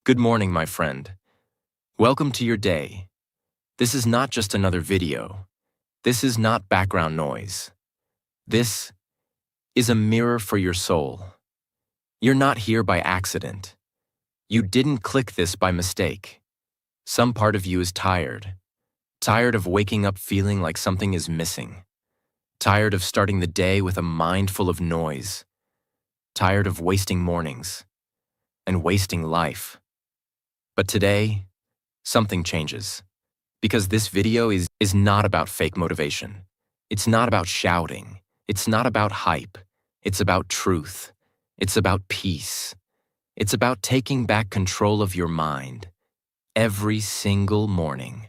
Good morning, my friend. Welcome to your day. This is not just another video. This is not background noise. This is a mirror for your soul. You're not here by accident. You didn't click this by mistake. Some part of you is tired. Tired of waking up feeling like something is missing. Tired of starting the day with a mind full of noise. Tired of wasting mornings and wasting life. But today, something changes. Because this video is not about fake motivation. It's not about shouting. It's not about hype. It's about truth. It's about peace. It's about taking back control of your mind every single morning.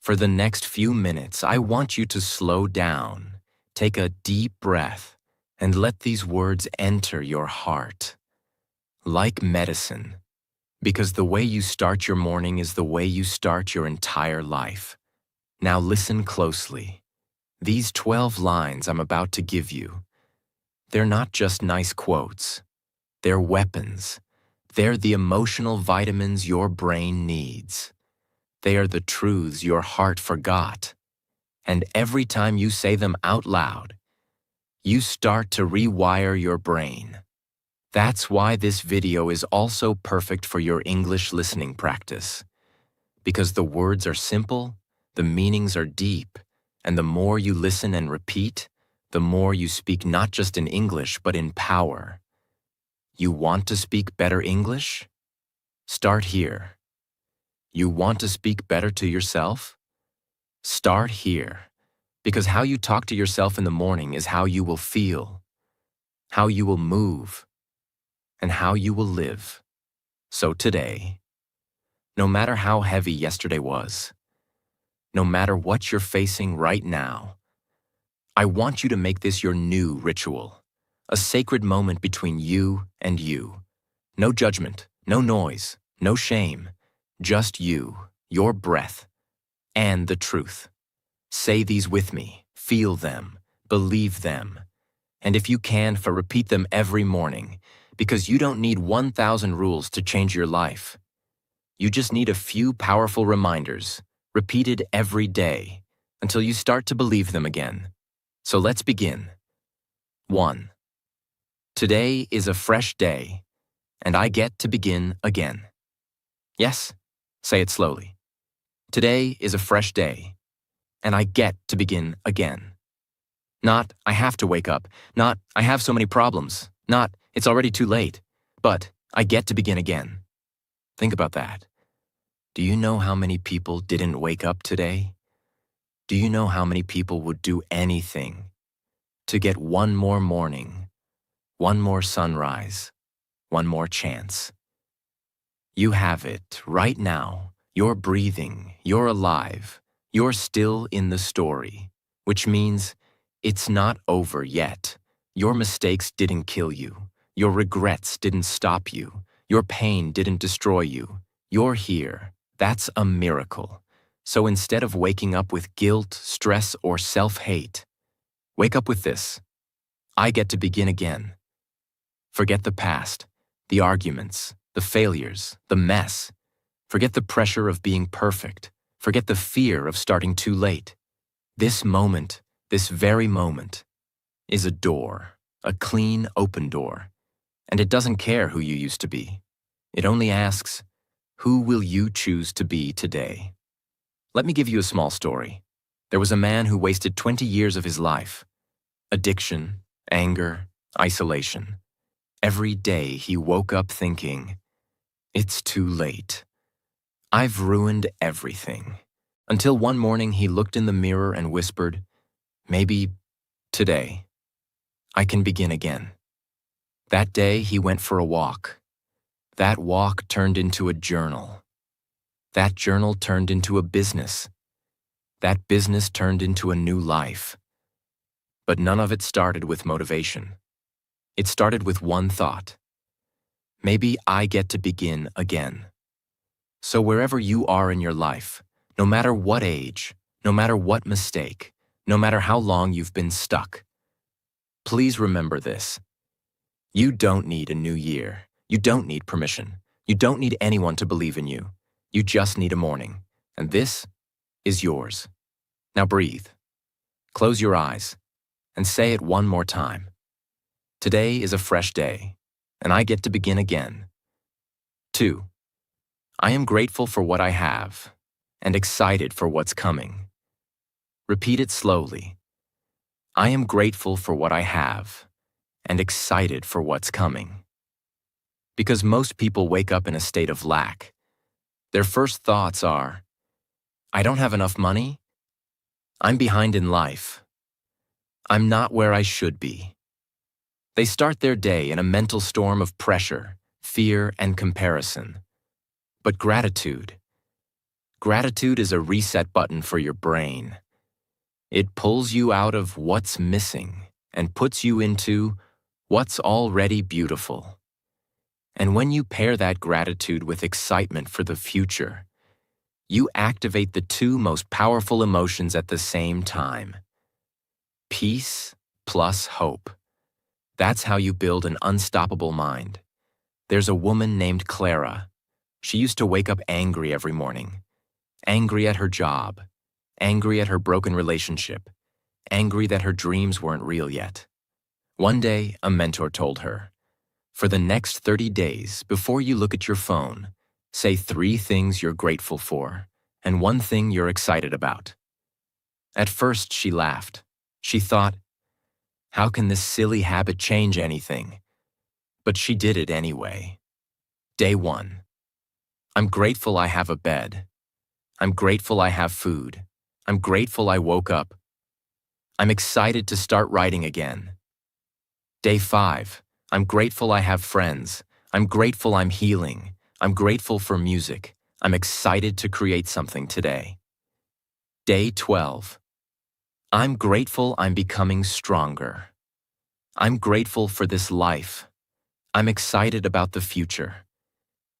For the next few minutes, I want you to slow down, take a deep breath, and let these words enter your heart. Like medicine. Because the way you start your morning is the way you start your entire life. Now listen closely. These 12 lines I'm about to give you, they're not just nice quotes. They're weapons. They're the emotional vitamins your brain needs. They are the truths your heart forgot. And every time you say them out loud, you start to rewire your brain. That's why this video is also perfect for your English listening practice. Because the words are simple, the meanings are deep, and the more you listen and repeat, the more you speak not just in English but in power. You want to speak better English? Start here. You want to speak better to yourself? Start here. Because how you talk to yourself in the morning is how you will feel, how you will move, and how you will live. So today, no matter how heavy yesterday was, no matter what you're facing right now, I want you to make this your new ritual, a sacred moment between you and you. No judgment, no noise, no shame, just you, your breath, and the truth. Say these with me, feel them, believe them, and if you can, repeat them every morning, because you don't need 1,000 rules to change your life. You just need a few powerful reminders, repeated every day, until you start to believe them again. So let's begin. 1. Today is a fresh day, and I get to begin again. Yes, say it slowly. Today is a fresh day, and I get to begin again. Not, I have to wake up. Not, I have so many problems. Not, it's already too late. But, I get to begin again. Think about that. Do you know how many people didn't wake up today? Do you know how many people would do anything to get one more morning, one more sunrise, one more chance? You have it right now. You're breathing. You're alive. You're still in the story, which means it's not over yet. Your mistakes didn't kill you. Your regrets didn't stop you. Your pain didn't destroy you. You're here. That's a miracle. So instead of waking up with guilt, stress, or self-hate, wake up with this. I get to begin again. Forget the past, the arguments, the failures, the mess. Forget the pressure of being perfect. Forget the fear of starting too late. This moment, this very moment, is a door, a clean, open door. And it doesn't care who you used to be. It only asks, who will you choose to be today? Let me give you a small story. There was a man who wasted 20 years of his life. Addiction, anger, isolation. Every day he woke up thinking, it's too late. I've ruined everything. Until one morning he looked in the mirror and whispered, maybe today, I can begin again. That day he went for a walk. That walk turned into a journal. That journal turned into a business. That business turned into a new life. But none of it started with motivation. It started with one thought. Maybe I get to begin again. So wherever you are in your life, no matter what age, no matter what mistake, no matter how long you've been stuck, please remember this. You don't need a new year. You don't need permission. You don't need anyone to believe in you. You just need a morning. And this is yours. Now breathe. Close your eyes and say it one more time. Today is a fresh day, and I get to begin again. 2. I am grateful for what I have and excited for what's coming. Repeat it slowly. I am grateful for what I have and excited for what's coming. Because most people wake up in a state of lack. Their first thoughts are, I don't have enough money. I'm behind in life. I'm not where I should be. They start their day in a mental storm of pressure, fear, and comparison. But gratitude is a reset button for your brain. It pulls you out of what's missing and puts you into what's already beautiful. And when you pair that gratitude with excitement for the future, you activate the two most powerful emotions at the same time. Peace plus hope. That's how you build an unstoppable mind. There's a woman named Clara. She used to wake up angry every morning. Angry at her job. Angry at her broken relationship. Angry that her dreams weren't real yet. One day, a mentor told her, for the next 30 days, before you look at your phone, say 3 things you're grateful for and 1 thing you're excited about. At first, she laughed. She thought, how can this silly habit change anything? But she did it anyway. Day 1. I'm grateful I have a bed. I'm grateful I have food. I'm grateful I woke up. I'm excited to start writing again. Day 5. I'm grateful I have friends. I'm grateful I'm healing. I'm grateful for music. I'm excited to create something today. Day 12. I'm grateful I'm becoming stronger. I'm grateful for this life. I'm excited about the future.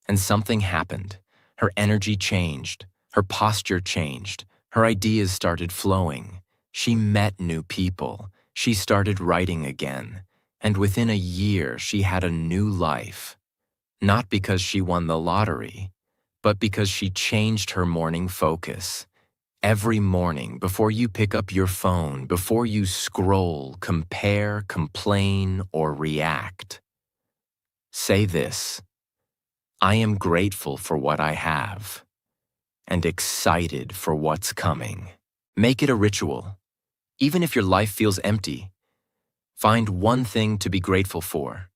And something happened. Her energy changed. Her posture changed. Her ideas started flowing. She met new people. She started writing again. And within a year, she had a new life. Not because she won the lottery, but because she changed her morning focus. Every morning, before you pick up your phone, before you scroll, compare, complain, or react, say this: I am grateful for what I have and excited for what's coming. Make it a ritual. Even if your life feels empty, find one thing to be grateful for: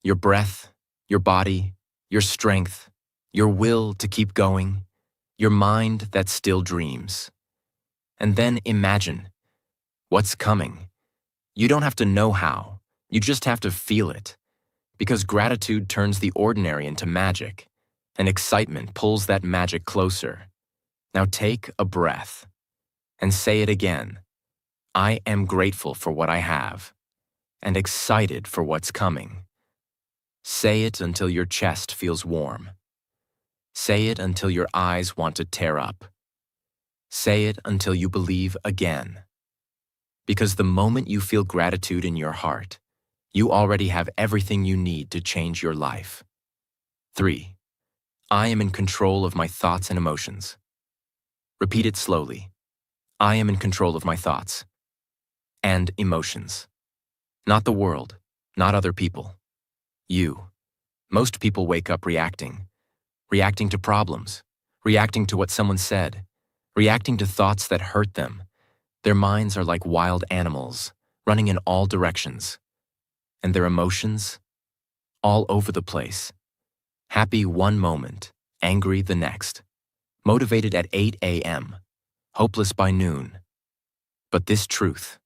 your breath, your body, your strength, your will to keep going, your mind that still dreams. And then imagine what's coming. You don't have to know how, you just have to feel it. Because gratitude turns the ordinary into magic, and excitement pulls that magic closer. Now take a breath and say it again. I am grateful for what I have and excited for what's coming. Say it until your chest feels warm. Say it until your eyes want to tear up. Say it until you believe again. Because the moment you feel gratitude in your heart, you already have everything you need to change your life. 3. I am in control of my thoughts and emotions. Repeat it slowly. I am in control of my thoughts and emotions. Not the world, not other people. You. Most people wake up reacting to problems, reacting to what someone said, reacting to thoughts that hurt them. Their minds are like wild animals, running in all directions. And their emotions? All over the place. Happy one moment, angry the next. Motivated at 8 a.m., hopeless by noon. But this truth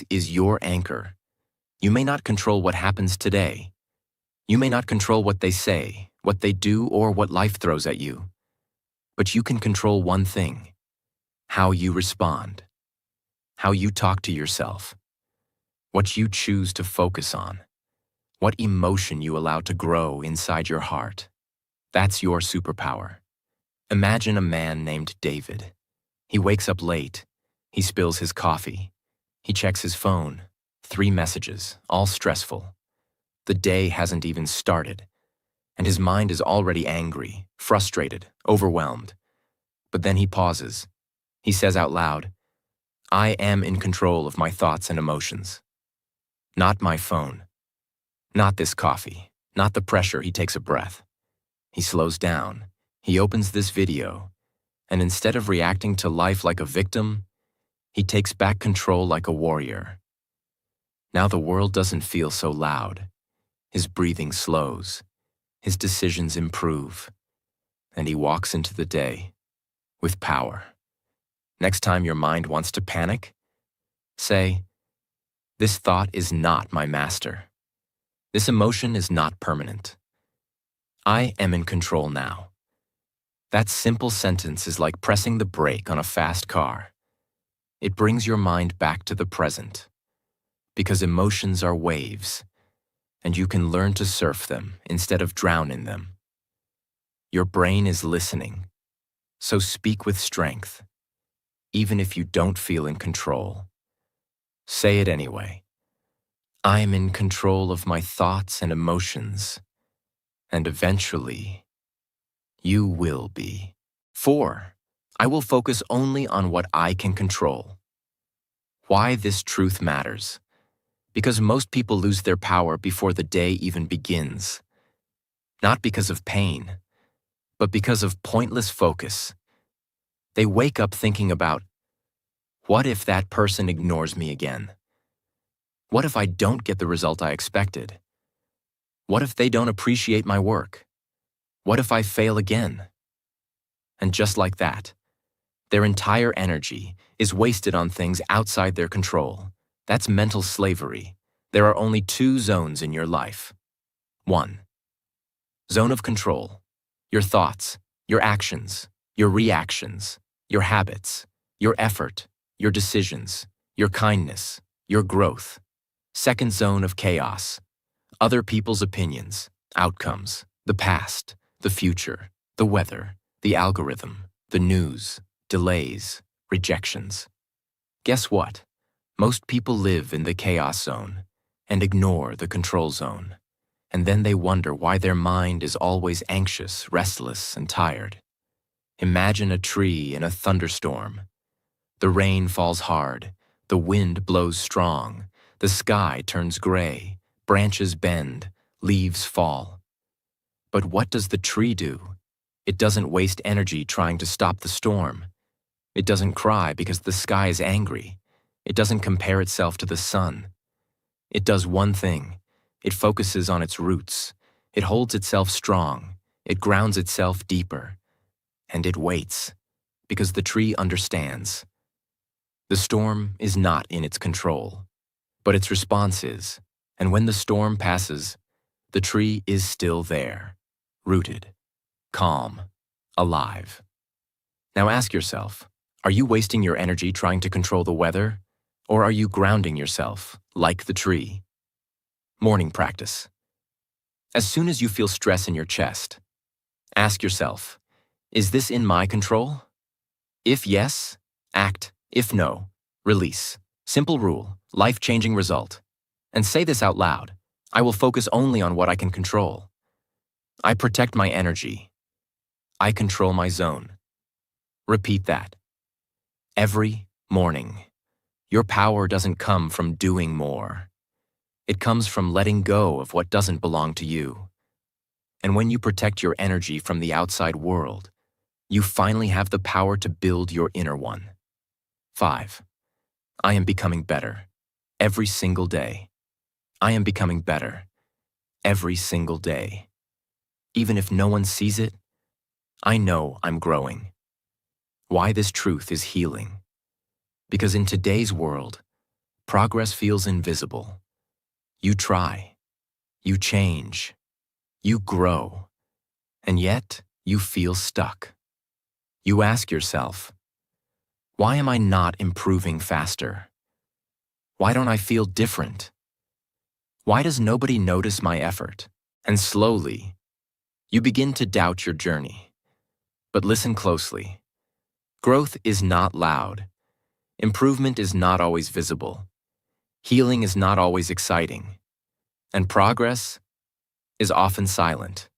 is your anchor. You may not control what happens today. You may not control what they say, what they do, or what life throws at you. But you can control one thing: how you respond, how you talk to yourself, what you choose to focus on, what emotion you allow to grow inside your heart. That's your superpower. Imagine a man named David. He wakes up late. He spills his coffee. He checks his phone. 3 messages, all stressful. The day hasn't even started. and his mind is already angry, frustrated, overwhelmed. But then he pauses. He says out loud, "I am in control of my thoughts and emotions. Not my phone. Not this coffee. Not the pressure." He takes a breath. He slows down. He opens this video, and instead of reacting to life like a victim, he takes back control like a warrior. Now the world doesn't feel so loud. His breathing slows. His decisions improve. And he walks into the day with power. Next time your mind wants to panic, say, "This thought is not my master. This emotion is not permanent. I am in control now." That simple sentence is like pressing the brake on a fast car. It brings your mind back to the present, because emotions are waves, and you can learn to surf them instead of drown in them. Your brain is listening, so speak with strength, even if you don't feel in control. Say it anyway. I am in control of my thoughts and emotions, and eventually, you will be. 4. I will focus only on what I can control. Why this truth matters? Because most people lose their power before the day even begins. Not because of pain, but because of pointless focus. They wake up thinking about, what if that person ignores me again? What if I don't get the result I expected? What if they don't appreciate my work? What if I fail again? And just like that, their entire energy is wasted on things outside their control. That's mental slavery. There are only 2 zones in your life. 1. Zone of control. Your thoughts, your actions, your reactions, your habits, your effort, your decisions, your kindness, your growth. Second zone of chaos. Other people's opinions, outcomes, the past, the future, the weather, the algorithm, the news, delays, rejections. Guess what? Most people live in the chaos zone and ignore the control zone. And then they wonder why their mind is always anxious, restless, and tired. Imagine a tree in a thunderstorm. The rain falls hard, the wind blows strong, the sky turns gray, branches bend, leaves fall. But what does the tree do? It doesn't waste energy trying to stop the storm. It doesn't cry because the sky is angry. It doesn't compare itself to the sun. It does one thing. It focuses on its roots. It holds itself strong. It grounds itself deeper. And it waits, because the tree understands. The storm is not in its control, but its response is. And when the storm passes, the tree is still there, rooted, calm, alive. Now ask yourself, are you wasting your energy trying to control the weather? Or are you grounding yourself, like the tree? Morning practice. As soon as you feel stress in your chest, ask yourself, is this in my control? If yes, act. If no, release. Simple rule, life-changing result. And say this out loud. I will focus only on what I can control. I protect my energy. I control my zone. Repeat that. Every morning. Your power doesn't come from doing more. It comes from letting go of what doesn't belong to you. And when you protect your energy from the outside world, you finally have the power to build your inner one. 5. I am becoming better every single day. I am becoming better every single day. Even if no one sees it, I know I'm growing. Why this truth is healing. Because in today's world, progress feels invisible. You try, you change, you grow, and yet you feel stuck. You ask yourself, why am I not improving faster? Why don't I feel different? Why does nobody notice my effort? And slowly, you begin to doubt your journey. But listen closely. Growth is not loud. Improvement is not always visible. Healing is not always exciting. And progress is often silent.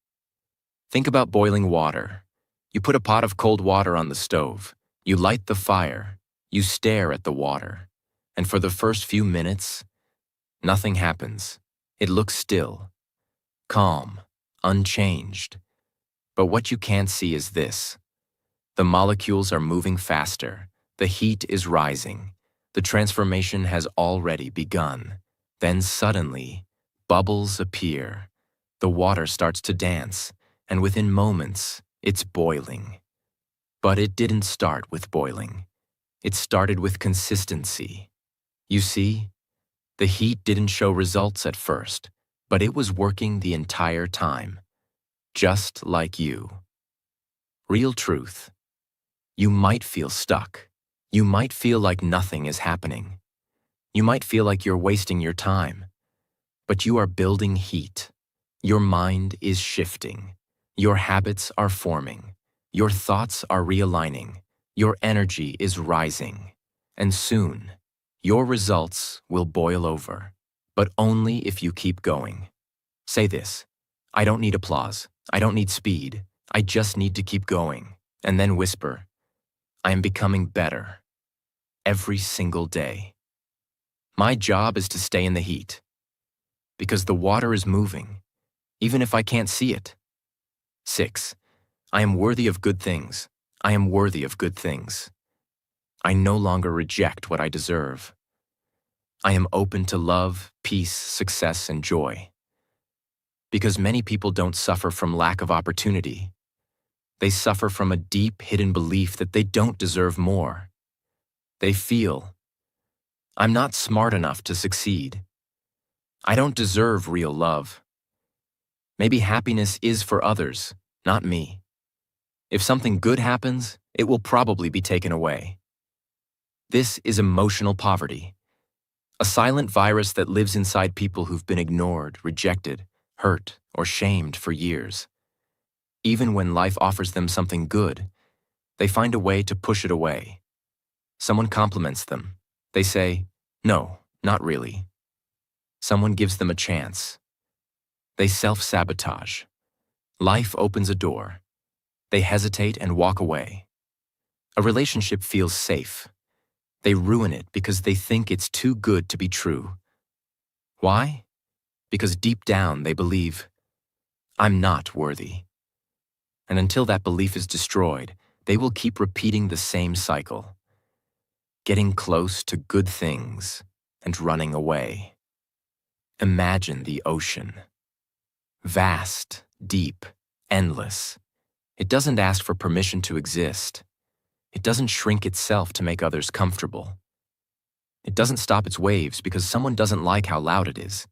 Think about boiling water. You put a pot of cold water on the stove. You light the fire. You stare at the water. And for the first few minutes, nothing happens. It looks still, calm, unchanged. But what you can't see is this. The molecules are moving faster. The heat is rising. The transformation has already begun. Then suddenly, bubbles appear. The water starts to dance, and within moments, it's boiling. But it didn't start with boiling. It started with consistency. You see, the heat didn't show results at first, but it was working the entire time. Just like you. Real truth. You might feel stuck. You might feel like nothing is happening. You might feel like you're wasting your time. But you are building heat. Your mind is shifting. Your habits are forming. Your thoughts are realigning. Your energy is rising. And soon, your results will boil over. But only if you keep going. Say this. I don't need applause. I don't need speed. I just need to keep going. And then whisper, I am becoming better. Every single day. My job is to stay in the heat. Because the water is moving, even if I can't see it. 6. I am worthy of good things. I am worthy of good things. I no longer reject what I deserve. I am open to love, peace, success, and joy. Because many people don't suffer from lack of opportunity. They suffer from a deep, hidden belief that they don't deserve more. They feel, I'm not smart enough to succeed. I don't deserve real love. Maybe happiness is for others, not me. If something good happens, it will probably be taken away. This is emotional poverty, a silent virus that lives inside people who've been ignored, rejected, hurt, or shamed for years. Even when life offers them something good, they find a way to push it away. Someone compliments them. They say, no, not really. Someone gives them a chance. They self-sabotage. Life opens a door. They hesitate and walk away. A relationship feels safe. They ruin it because they think it's too good to be true. Why? Because deep down they believe, I'm not worthy. And until that belief is destroyed, they will keep repeating the same cycle. Getting close to good things and running away. Imagine the ocean. Vast, deep, endless. It doesn't ask for permission to exist. It doesn't shrink itself to make others comfortable. It doesn't stop its waves because someone doesn't like how loud it is.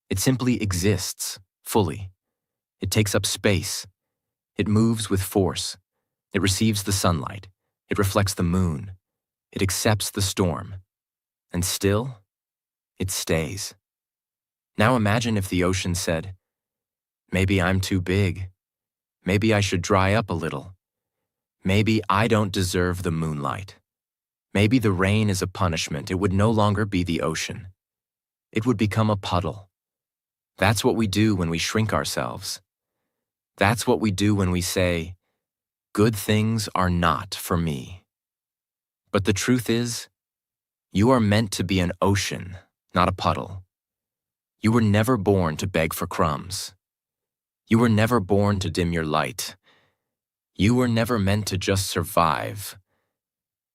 It simply exists, fully. It takes up space. It moves with force. It receives the sunlight. It reflects the moon. It accepts the storm. And still, it stays. Now imagine if the ocean said, maybe I'm too big. Maybe I should dry up a little. Maybe I don't deserve the moonlight. Maybe the rain is a punishment. It would no longer be the ocean. It would become a puddle. That's what we do when we shrink ourselves. That's what we do when we say, good things are not for me. But the truth is, you are meant to be an ocean, not a puddle. You were never born to beg for crumbs. You were never born to dim your light. You were never meant to just survive.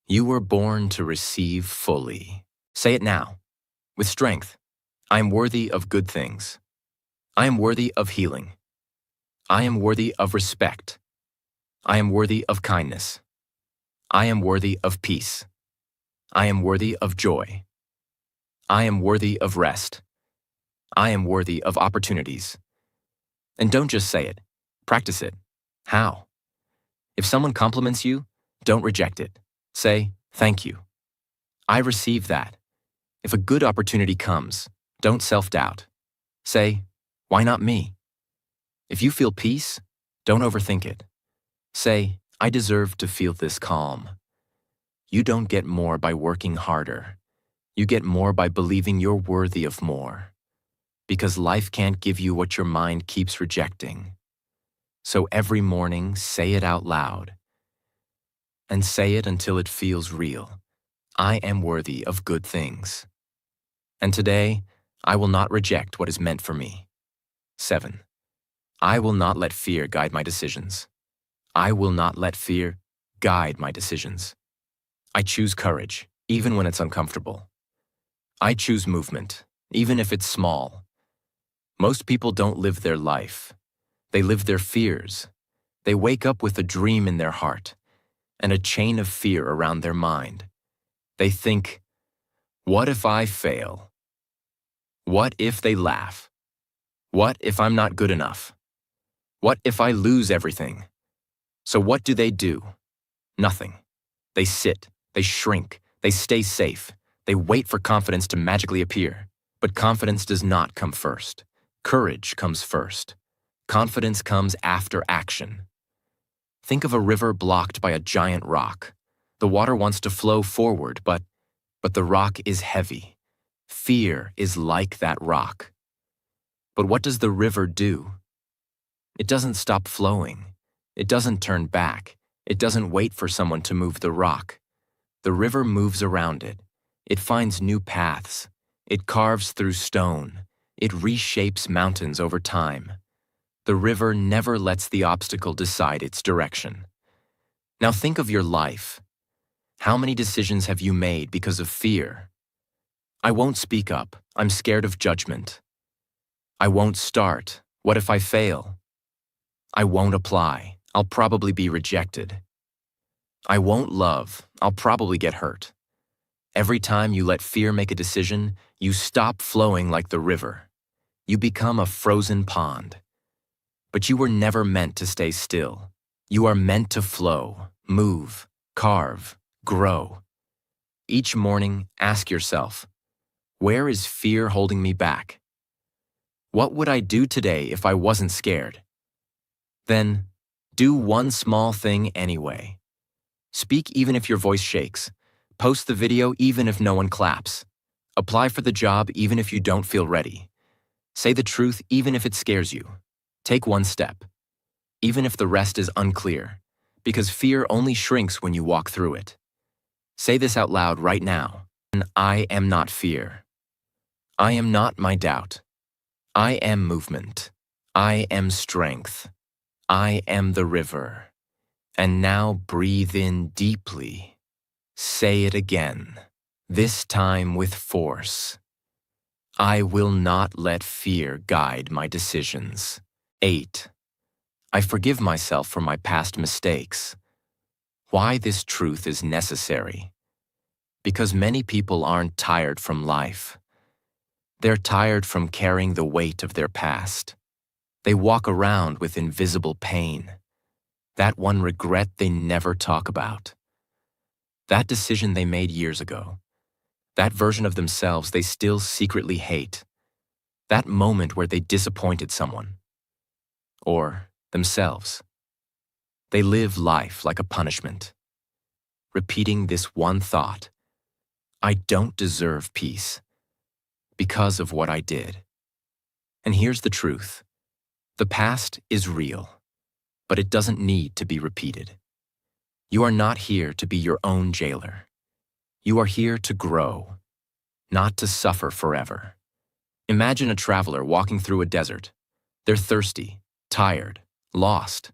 You were born to receive fully. Say it now, with strength. I am worthy of good things. I am worthy of healing. I am worthy of respect. I am worthy of kindness. I am worthy of peace. I am worthy of joy. I am worthy of rest. I am worthy of opportunities. And don't just say it. Practice it. How? If someone compliments you, don't reject it. Say, thank you. I receive that. If a good opportunity comes, don't self-doubt. Say, why not me? If you feel peace, don't overthink it. Say, I deserve to feel this calm. You don't get more by working harder. You get more by believing you're worthy of more. Because life can't give you what your mind keeps rejecting. So every morning, say it out loud. And say it until it feels real. I am worthy of good things. And today, I will not reject what is meant for me. 7. I will not let fear guide my decisions. I will not let fear guide my decisions. I choose courage, even when it's uncomfortable. I choose movement, even if it's small. Most people don't live their life. They live their fears. They wake up with a dream in their heart and a chain of fear around their mind. They think, what if I fail? What if they laugh? What if I'm not good enough? What if I lose everything? So what do? Nothing. They sit, they shrink, they stay safe. They wait for confidence to magically appear. But confidence does not come first. Courage comes first. Confidence comes after action. Think of a river blocked by a giant rock. The water wants to flow forward, but the rock is heavy. Fear is like that rock. But what does the river do? It doesn't stop flowing. It doesn't turn back. It doesn't wait for someone to move the rock. The river moves around it. It finds new paths. It carves through stone. It reshapes mountains over time. The river never lets the obstacle decide its direction. Now think of your life. How many decisions have you made because of fear? I won't speak up. I'm scared of judgment. I won't start. What if I fail? I won't apply. I'll probably be rejected. I won't love. I'll probably get hurt. Every time you let fear make a decision, you stop flowing like the river. You become a frozen pond. But you were never meant to stay still. You are meant to flow, move, carve, grow. Each morning, ask yourself, where is fear holding me back? What would I do today if I wasn't scared? Then, do one small thing anyway. Speak even if your voice shakes. Post the video even if no one claps. Apply for the job even if you don't feel ready. Say the truth even if it scares you. Take one step, even if the rest is unclear, because fear only shrinks when you walk through it. Say this out loud right now. I am not fear. I am not my doubt. I am movement. I am strength. I am the river. And now breathe in deeply. Say it again, this time with force. I will not let fear guide my decisions. 8. I forgive myself for my past mistakes. Why this truth is necessary? Because many people aren't tired from life. They're tired from carrying the weight of their past. They walk around with invisible pain. That one regret they never talk about. That decision they made years ago. That version of themselves they still secretly hate. That moment where they disappointed someone. Or themselves. They live life like a punishment, repeating this one thought: I don't deserve peace because of what I did. And here's the truth. The past is real, but it doesn't need to be repeated. You are not here to be your own jailer. You are here to grow, not to suffer forever. Imagine a traveler walking through a desert. They're thirsty, tired, lost,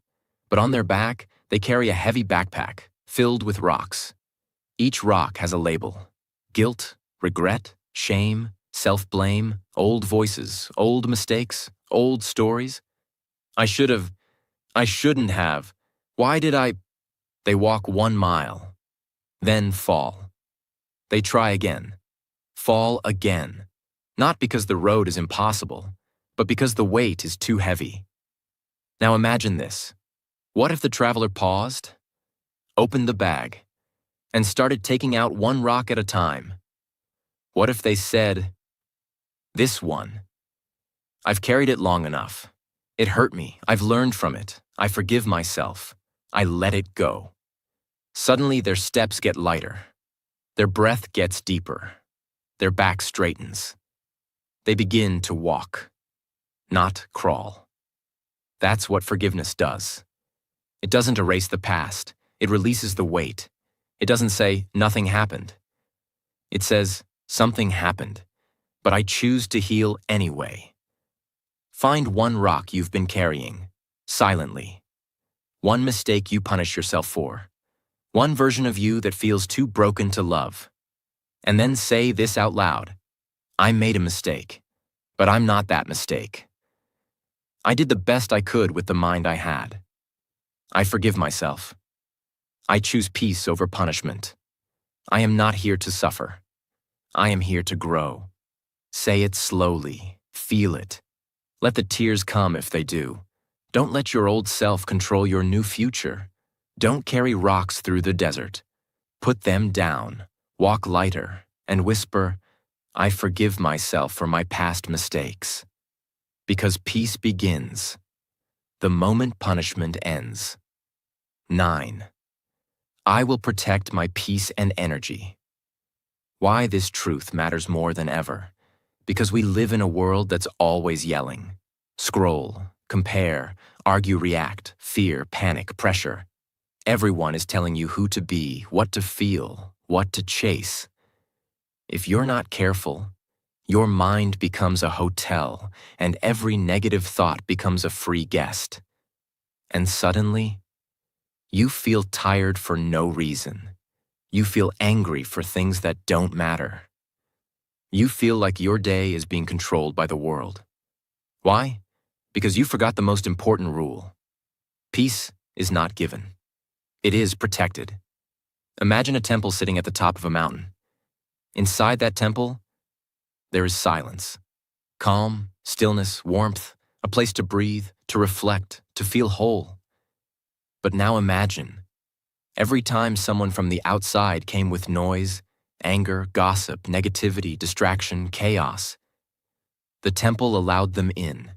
but on their back, they carry a heavy backpack filled with rocks. Each rock has a label: guilt, regret, shame, self-blame, old voices, old mistakes, old stories. I shouldn't have. Why did I? They walk 1 mile, then fall. They try again, fall again, not because the road is impossible, but because the weight is too heavy. Now imagine this. What if the traveler paused, opened the bag, and started taking out 1 rock at a time? What if they said, this one, I've carried it long enough. It hurt me. I've learned from it. I forgive myself. I let it go. Suddenly their steps get lighter. Their breath gets deeper. Their back straightens. They begin to walk, not crawl. That's what forgiveness does. It doesn't erase the past. It releases the weight. It doesn't say, nothing happened. It says, something happened, but I choose to heal anyway. Find one rock you've been carrying, silently. One mistake you punish yourself for. One version of you that feels too broken to love. And then say this out loud. I made a mistake, but I'm not that mistake. I did the best I could with the mind I had. I forgive myself. I choose peace over punishment. I am not here to suffer. I am here to grow. Say it slowly. Feel it. Let the tears come if they do. Don't let your old self control your new future. Don't carry rocks through the desert. Put them down. Walk lighter and whisper, I forgive myself for my past mistakes. Because peace begins the moment punishment ends. 9. I will protect my peace and energy. Why this truth matters more than ever. Because we live in a world that's always yelling. Scroll, compare, argue, react, fear, panic, pressure. Everyone is telling you who to be, what to feel, what to chase. If you're not careful, your mind becomes a hotel, and every negative thought becomes a free guest. And suddenly, you feel tired for no reason. You feel angry for things that don't matter. You feel like your day is being controlled by the world. Why? Because you forgot the most important rule. Peace is not given. It is protected. Imagine a temple sitting at the top of a mountain. Inside that temple, there is silence. Calm, stillness, warmth, a place to breathe, to reflect, to feel whole. But now imagine, every time someone from the outside came with noise, anger, gossip, negativity, distraction, chaos, the temple allowed them in.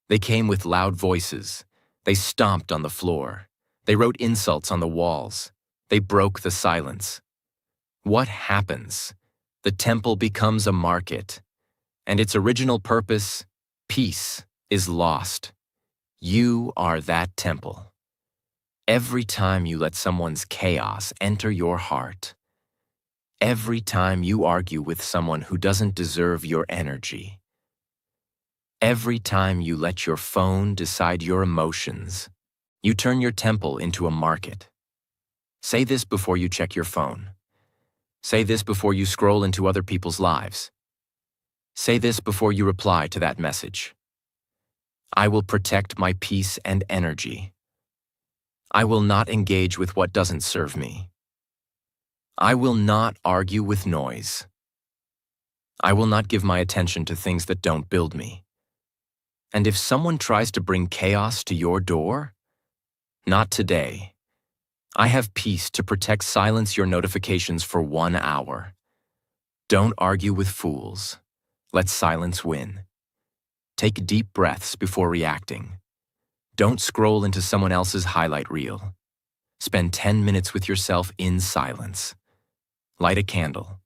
They came with loud voices. They stomped on the floor. They wrote insults on the walls. They broke the silence. What happens? The temple becomes a market, and its original purpose, peace, is lost. You are that temple. Every time you let someone's chaos enter your heart, every time you argue with someone who doesn't deserve your energy, every time you let your phone decide your emotions, you turn your temple into a market. Say this before you check your phone. Say this before you scroll into other people's lives. Say this before you reply to that message. I will protect my peace and energy. I will not engage with what doesn't serve me. I will not argue with noise. I will not give my attention to things that don't build me. And if someone tries to bring chaos to your door, not today. I have peace to silence your notifications for 1 hour. Don't argue with fools. Let silence win. Take deep breaths before reacting. Don't scroll into someone else's highlight reel. Spend 10 minutes with yourself in silence. Light a candle.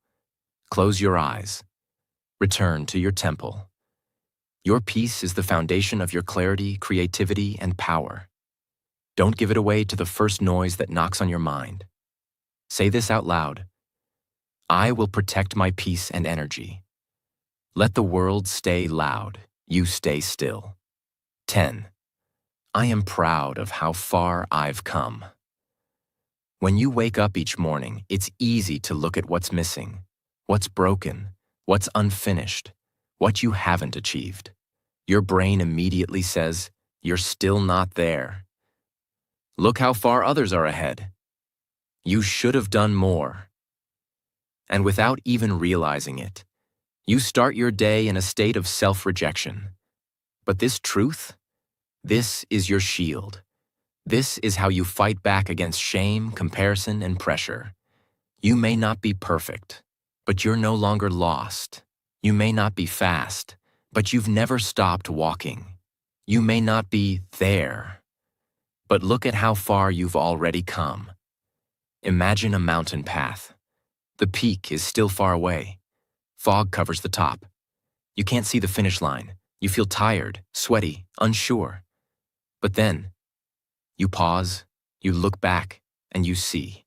Close your eyes. Return to your temple. Your peace is the foundation of your clarity, creativity, and power. Don't give it away to the first noise that knocks on your mind. Say this out loud. I will protect my peace and energy. Let the world stay loud. You stay still. 10. I am proud of how far I've come. When you wake up each morning, it's easy to look at what's missing, what's broken, what's unfinished, what you haven't achieved. Your brain immediately says, you're still not there. Look how far others are ahead. You should have done more. And without even realizing it, you start your day in a state of self-rejection. But this truth, this is your shield. This is how you fight back against shame, comparison, and pressure. You may not be perfect, but you're no longer lost. You may not be fast, but you've never stopped walking. You may not be there, but look at how far you've already come. Imagine a mountain path. The peak is still far away. Fog covers the top. You can't see the finish line. You feel tired, sweaty, unsure. But then, you pause, you look back, and you see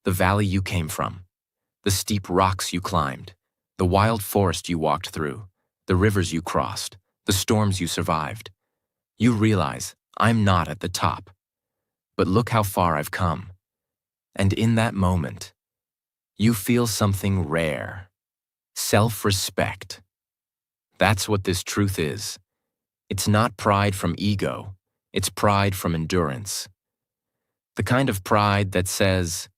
the valley you came from, the steep rocks you climbed, the wild forest you walked through, the rivers you crossed, the storms you survived. You realize, I'm not at the top, but look how far I've come. And in that moment, you feel something rare: self-respect. That's what this truth is. It's not pride from ego, it's pride from endurance. The kind of pride that says,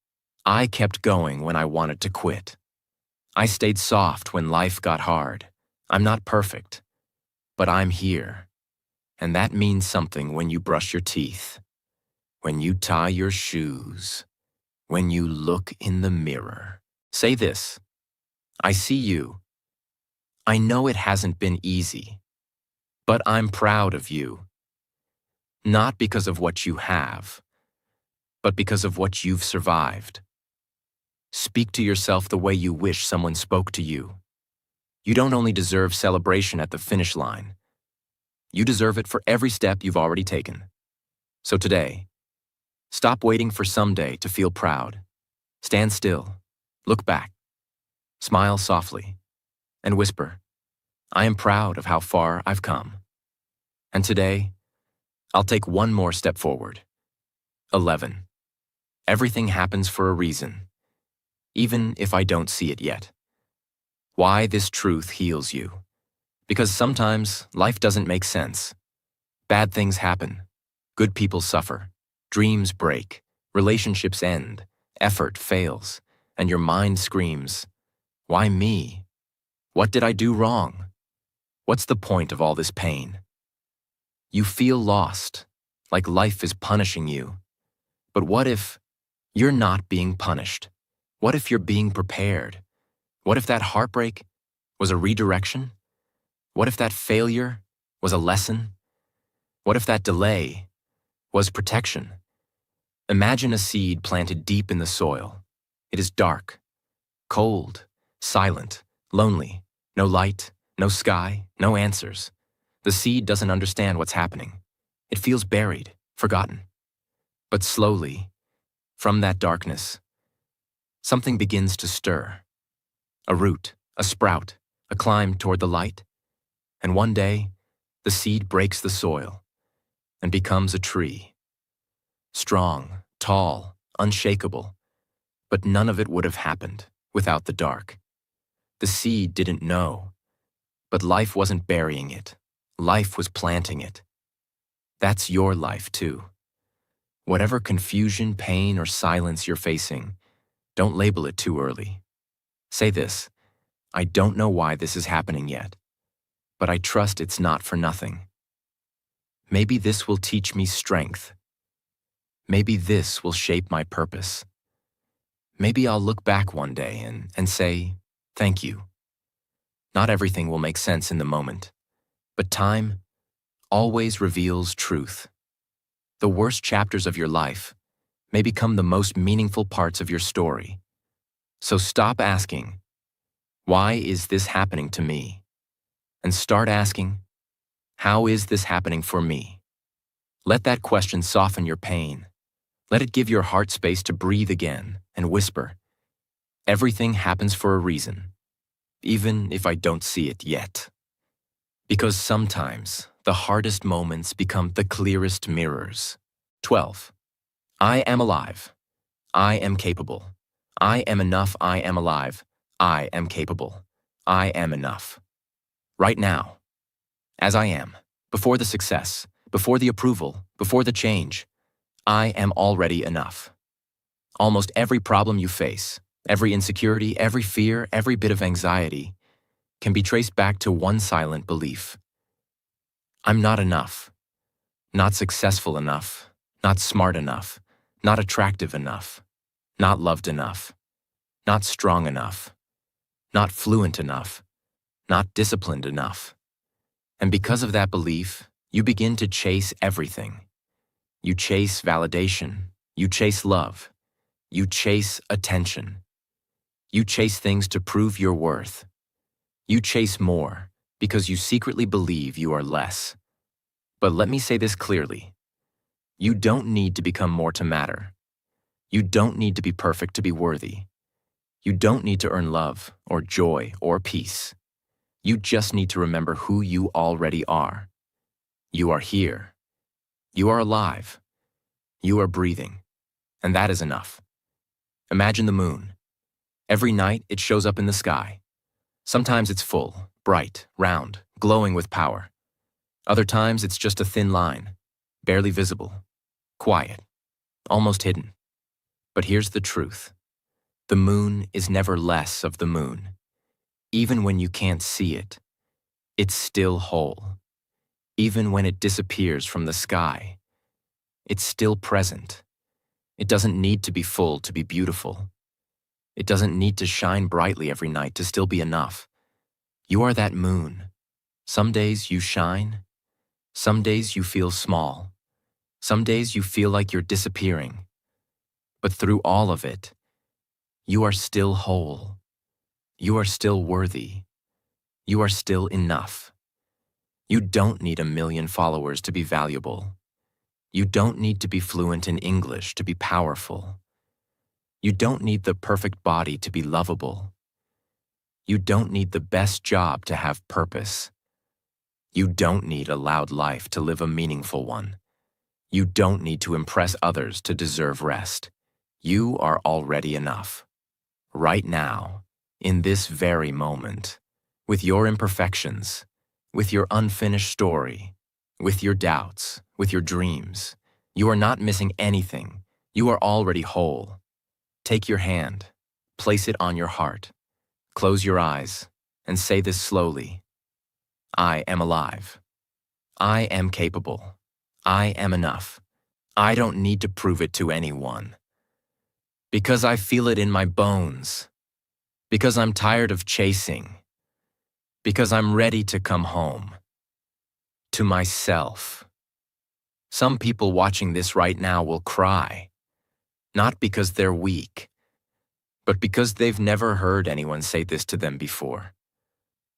I kept going when I wanted to quit. I stayed soft when life got hard. I'm not perfect, but I'm here. And that means something when you brush your teeth, when you tie your shoes, when you look in the mirror. Say this: I see you. I know it hasn't been easy, but I'm proud of you. Not because of what you have, but because of what you've survived. Speak to yourself the way you wish someone spoke to you. You don't only deserve celebration at the finish line, you deserve it for every step you've already taken. So today, stop waiting for someday to feel proud. Stand still, look back, smile softly, and whisper, I am proud of how far I've come. And today, I'll take one more step forward. 11. Everything happens for a reason, even if I don't see it yet. Why this truth heals you. Because sometimes life doesn't make sense. Bad things happen. Good people suffer. Dreams break. Relationships end. Effort fails. And your mind screams, why me? What did I do wrong? What's the point of all this pain? You feel lost, like life is punishing you. But what if you're not being punished? What if you're being prepared? What if that heartbreak was a redirection? What if that failure was a lesson? What if that delay was protection? Imagine a seed planted deep in the soil. It is dark, cold, silent, lonely, no light, no sky, no answers. The seed doesn't understand what's happening. It feels buried, forgotten. But slowly, from that darkness, something begins to stir. A root, a sprout, a climb toward the light. And one day, the seed breaks the soil and becomes a tree. Strong, tall, unshakable. But none of it would have happened without the dark. The seed didn't know, but life wasn't burying it. Life was planting it. That's your life too. Whatever confusion, pain, or silence you're facing, don't label it too early. Say this: I don't know why this is happening yet, but I trust it's not for nothing. Maybe this will teach me strength. Maybe this will shape my purpose. Maybe I'll look back one day and say, thank you. Not everything will make sense in the moment, but time always reveals truth. The worst chapters of your life may become the most meaningful parts of your story. So stop asking, why is this happening to me? And start asking, how is this happening for me? Let that question soften your pain. Let it give your heart space to breathe again and whisper, everything happens for a reason, even if I don't see it yet. Because sometimes the hardest moments become the clearest mirrors. 12. I am alive. I am capable. I am enough. I am alive. I am capable. I am enough. Right now, as I am, before the success, before the approval, before the change, I am already enough. Almost every problem you face, every insecurity, every fear, every bit of anxiety can be traced back to one silent belief. I'm not enough. Not successful enough. Not smart enough. Not attractive enough. Not loved enough. Not strong enough. Not fluent enough. Not disciplined enough. And because of that belief, you begin to chase everything. You chase validation. You chase love. You chase attention. You chase things to prove your worth. You chase more because you secretly believe you are less. But let me say this clearly. You don't need to become more to matter. You don't need to be perfect to be worthy. You don't need to earn love or joy or peace. You just need to remember who you already are. You are here. You are alive. You are breathing. And that is enough. Imagine the moon. Every night it shows up in the sky. Sometimes it's full, bright, round, glowing with power. Other times it's just a thin line, barely visible, quiet, almost hidden. But here's the truth. The moon is never less of the moon. Even when you can't see it, it's still whole. Even when it disappears from the sky, it's still present. It doesn't need to be full to be beautiful. It doesn't need to shine brightly every night to still be enough. You are that moon. Some days you shine. Some days you feel small. Some days you feel like you're disappearing. But through all of it, you are still whole. You are still worthy. You are still enough. You don't need 1,000,000 followers to be valuable. You don't need to be fluent in English to be powerful. You don't need the perfect body to be lovable. You don't need the best job to have purpose. You don't need a loud life to live a meaningful one. You don't need to impress others to deserve rest. You are already enough. Right now, in this very moment, with your imperfections, with your unfinished story, with your doubts, with your dreams, you are not missing anything. You are already whole. Take your hand, place it on your heart, close your eyes, and say this slowly. I am alive. I am capable. I am enough. I don't need to prove it to anyone. Because I feel it in my bones. Because I'm tired of chasing. Because I'm ready to come home. To myself. Some people watching this right now will cry. Not because they're weak, but because they've never heard anyone say this to them before.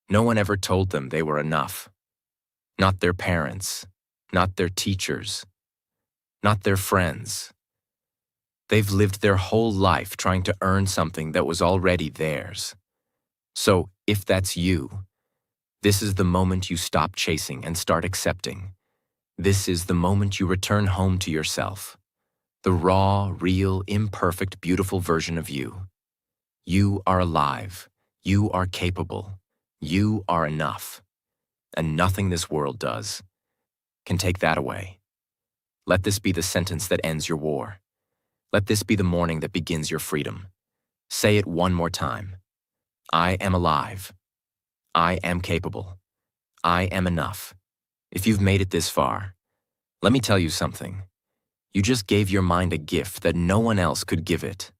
No one ever told them they were enough. Not their parents, not their teachers, not their friends. They've lived their whole life trying to earn something that was already theirs. So, if that's you, this is the moment you stop chasing and start accepting. This is the moment you return home to yourself. The raw, real, imperfect, beautiful version of you. You are alive. You are capable. You are enough. And nothing this world does can take that away. Let this be the sentence that ends your war. Let this be the morning that begins your freedom. Say it one more time. I am alive. I am capable. I am enough. If you've made it this far, let me tell you something. You just gave your mind a gift that no one else could give it.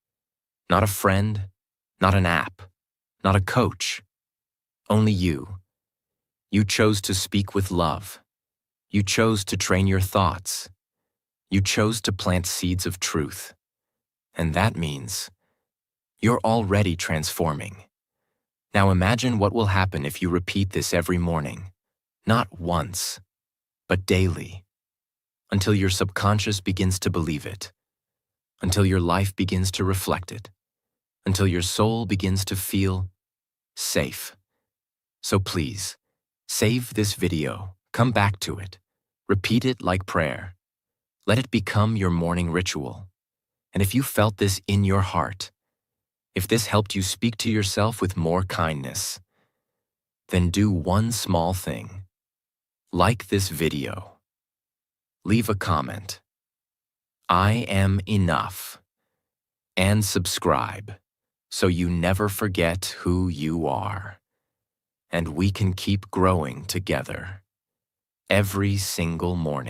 Not a friend, not an app, not a coach. Only you. You chose to speak with love. You chose to train your thoughts. You chose to plant seeds of truth. And that means you're already transforming. Now imagine what will happen if you repeat this every morning. Not once, but daily. Until your subconscious begins to believe it, until your life begins to reflect it, until your soul begins to feel safe. So please, save this video, come back to it, repeat it like prayer. Let it become your morning ritual. And if you felt this in your heart, if this helped you speak to yourself with more kindness, then do one small thing. Like this video. Leave a comment. I am enough. And subscribe so you never forget who you are. And we can keep growing together every single morning.